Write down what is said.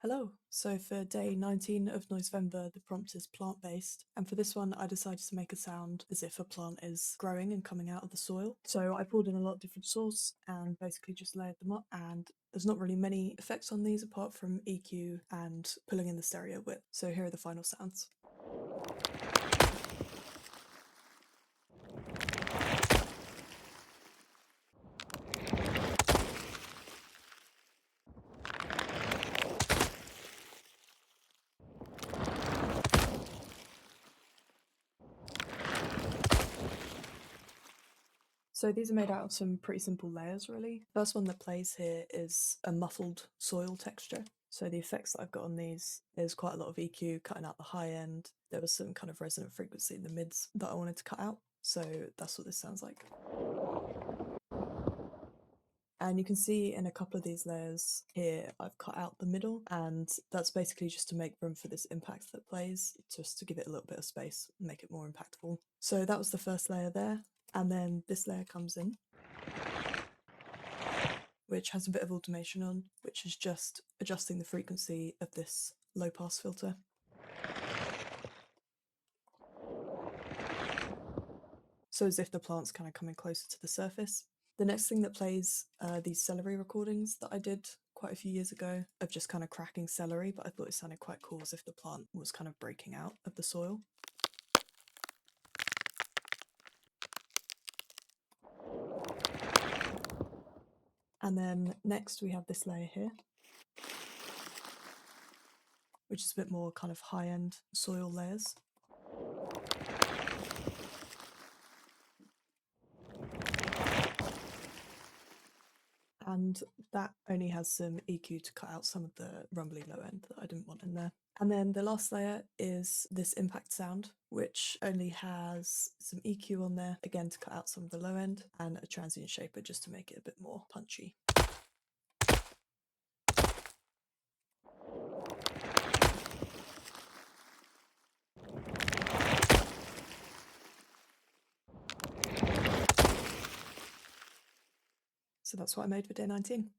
Hello! So for day 19 of Noisevember, the prompt is plant-based, and for this one I decided to make a sound as if a plant is growing and coming out of the soil. So I pulled in a lot of different sources and basically just layered them up, and there's not really many effects on these apart from EQ and pulling in the stereo width. So here are the final sounds. So these are made out of some pretty simple layers really. First one that plays here is a muffled soil texture. So the effects that I've got on these is quite a lot of EQ, cutting out the high end. There was some kind of resonant frequency in the mids that I wanted to cut out. So that's what this sounds like. And you can see in a couple of these layers here, I've cut out the middle, and that's basically just to make room for this impact that plays, just to give it a little bit of space and make it more impactful. So that was the first layer there, and then this layer comes in, which has a bit of automation on, which is just adjusting the frequency of this low pass filter. So as if the plant's kind of coming closer to the surface. The next thing that plays these celery recordings that I did quite a few years ago of just kind of cracking celery, but I thought it sounded quite cool as if the plant was kind of breaking out of the soil. And then next we have this layer here, which is a bit more kind of high-end soil layers. And that only has some EQ to cut out some of the rumbly low end that I didn't want in there. And then the last layer is this impact sound, which only has some EQ on there, again to cut out some of the low end, and a transient shaper just to make it a bit more punchy. So that's what I made for day 19.